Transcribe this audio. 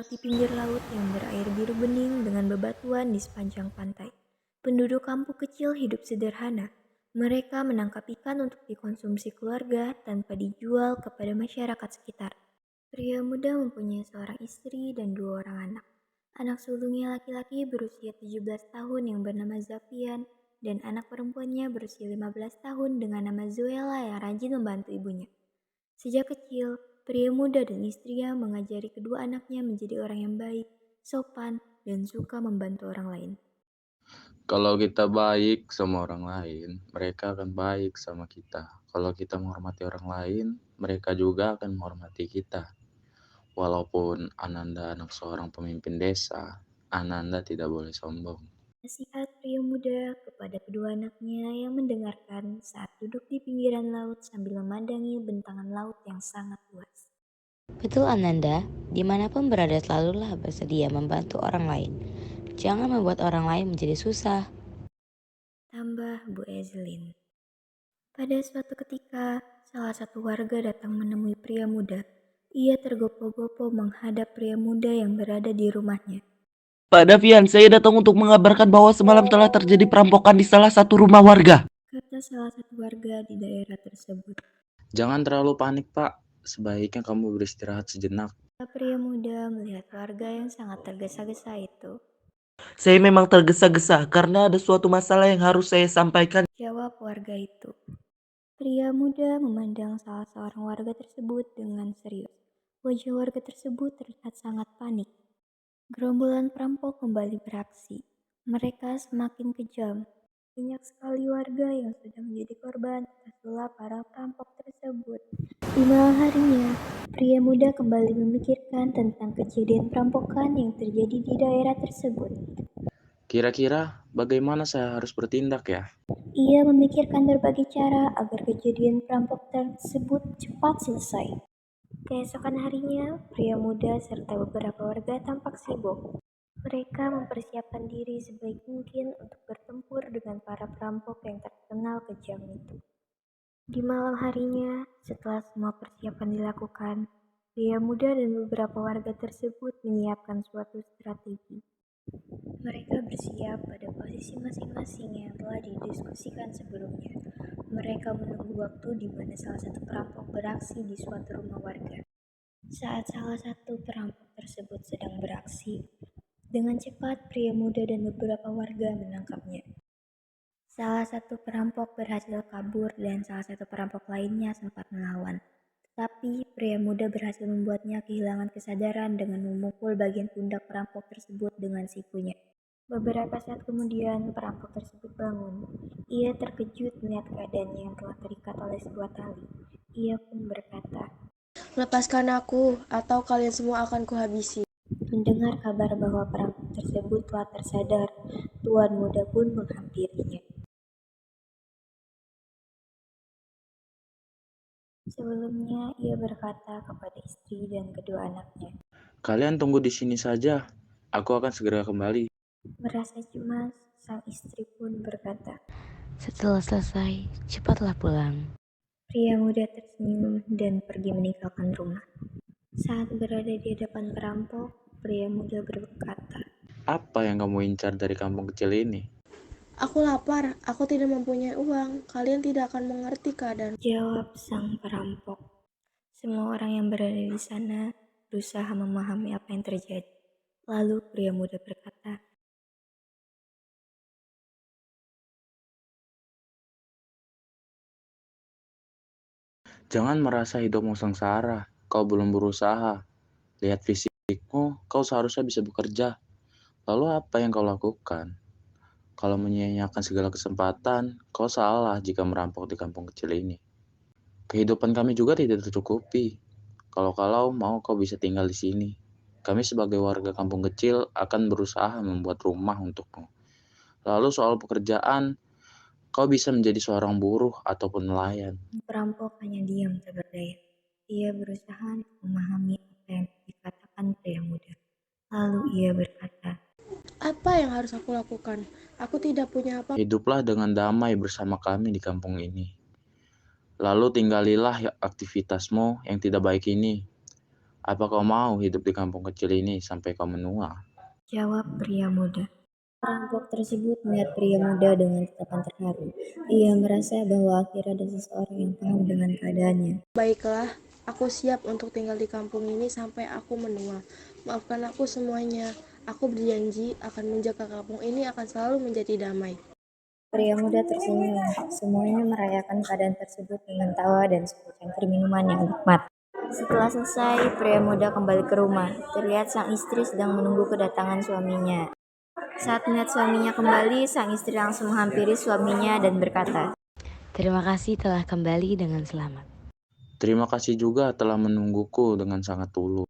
di pinggir laut yang berair biru bening dengan bebatuan di sepanjang pantai. Penduduk kampung kecil hidup sederhana. Mereka menangkap ikan untuk dikonsumsi keluarga tanpa dijual kepada masyarakat sekitar. Pria muda mempunyai seorang istri dan dua orang anak. Anak sulungnya laki-laki berusia 17 tahun yang bernama Zafian dan anak perempuannya berusia 15 tahun dengan nama Zoela yang rajin membantu ibunya. Sejak kecil, pria muda dan istrinya mengajari kedua anaknya menjadi orang yang baik, sopan, dan suka membantu orang lain. Kalau kita baik sama orang lain, mereka akan baik sama kita. Kalau kita menghormati orang lain, mereka juga akan menghormati kita. Walaupun Ananda anak seorang pemimpin desa, Ananda tidak boleh sombong. Nasihat pria muda kepada kedua anaknya yang mendengarkan saat duduk di pinggiran laut sambil memandangi bentangan laut yang sangat luas. Betul Ananda, dimanapun berada selalulah bersedia membantu orang lain. Jangan membuat orang lain menjadi susah. Tambah Bu Ezelin. Pada suatu ketika, salah satu warga datang menemui pria muda. Ia tergopoh-gopoh menghadap pria muda yang berada di rumahnya. Pak Davian, saya datang untuk mengabarkan bahwa semalam telah terjadi perampokan di salah satu rumah warga. Kata salah satu warga di daerah tersebut. Jangan terlalu panik, Pak. Sebaiknya kamu beristirahat sejenak. Pria muda melihat warga yang sangat tergesa-gesa itu. Saya memang tergesa-gesa karena ada suatu masalah yang harus saya sampaikan. Jawab warga itu. Pria muda memandang salah seorang warga tersebut dengan serius. Wajah warga tersebut terlihat sangat panik. Gerombolan perampok kembali beraksi. Mereka semakin kejam. Banyak sekali warga yang sudah menjadi korban atas ulah para perampok tersebut. Di malam harinya, pria muda kembali memikirkan tentang kejadian perampokan yang terjadi di daerah tersebut. Kira-kira bagaimana saya harus bertindak ya? Ia memikirkan berbagai cara agar kejadian perampok tersebut cepat selesai. Keesokan harinya, pria muda serta beberapa warga tampak sibuk. Mereka mempersiapkan diri sebaik mungkin untuk bertempur dengan para perampok yang terkenal kejam itu. Di malam harinya, setelah semua persiapan dilakukan, pria muda dan beberapa warga tersebut menyiapkan suatu strategi. Mereka bersiap pada posisi masing-masing yang telah didiskusikan sebelumnya. Mereka menunggu waktu di mana salah satu perampok beraksi di suatu rumah warga. Saat salah satu perampok tersebut sedang beraksi, dengan cepat pria muda dan beberapa warga menangkapnya. Salah satu perampok berhasil kabur dan salah satu perampok lainnya sempat melawan. Tetapi pria muda berhasil membuatnya kehilangan kesadaran dengan memukul bagian pundak perampok tersebut dengan sikunya. Beberapa saat kemudian, perampok tersebut bangun. Ia terkejut melihat keadaannya yang telah terikat oleh sebuah tali. Ia pun berkata, "Lepaskan aku, atau kalian semua akan kuhabisi." Mendengar kabar bahwa perampok tersebut telah tersadar, tuan muda pun menghampirinya. Sebelumnya, ia berkata kepada istri dan kedua anaknya. Kalian tunggu di sini saja. Aku akan segera kembali. Merasa cemas, sang istri pun berkata. Setelah selesai, cepatlah pulang. Pria muda tersenyum dan pergi meninggalkan rumah. Saat berada di hadapan perampok, pria muda berkata, Apa yang kamu incar dari kampung kecil ini? "Aku lapar, aku tidak mempunyai uang. Kalian tidak akan mengerti keadaan." Jawab sang perampok. Semua orang yang berada di sana berusaha memahami apa yang terjadi. Lalu pria muda berkata, Jangan merasa hidupmu sengsara. Kau belum berusaha. Lihat fisikmu, kau seharusnya bisa bekerja. Lalu apa yang kau lakukan? Kalau menyia-nyiakan segala kesempatan, kau salah jika merampok di kampung kecil ini. Kehidupan kami juga tidak tercukupi. Kalau-kalau mau kau bisa tinggal di sini. Kami sebagai warga kampung kecil akan berusaha membuat rumah untukmu. Lalu soal pekerjaan, kau bisa menjadi seorang buruh ataupun nelayan. perampok hanya diam tak berdaya. Ia berusaha untuk memahami apa yang dikatakan pria muda. Lalu ia berkata, Apa yang harus aku lakukan? Aku tidak punya apa. Hiduplah dengan damai bersama kami di kampung ini. Lalu tinggalilah aktivitasmu yang tidak baik ini. Apa kau mau hidup di kampung kecil ini sampai kau menua? Jawab pria muda. Perampok tersebut melihat pria muda dengan tatapan terharu. Ia merasa bahwa akhirnya ada seseorang yang paham dengan keadaannya. Baiklah, aku siap untuk tinggal di kampung ini sampai aku menua. Maafkan aku semuanya. Aku berjanji akan menjaga kampung ini akan selalu menjadi damai. Pria muda tersenyum. Semuanya merayakan keadaan tersebut dengan tawa dan secangkir minuman yang nikmat. Setelah selesai, pria muda kembali ke rumah. Terlihat sang istri sedang menunggu kedatangan suaminya. Saat melihat suaminya kembali, sang istri langsung menghampiri suaminya dan berkata, Terima kasih telah kembali dengan selamat. Terima kasih juga telah menungguku dengan sangat tulus.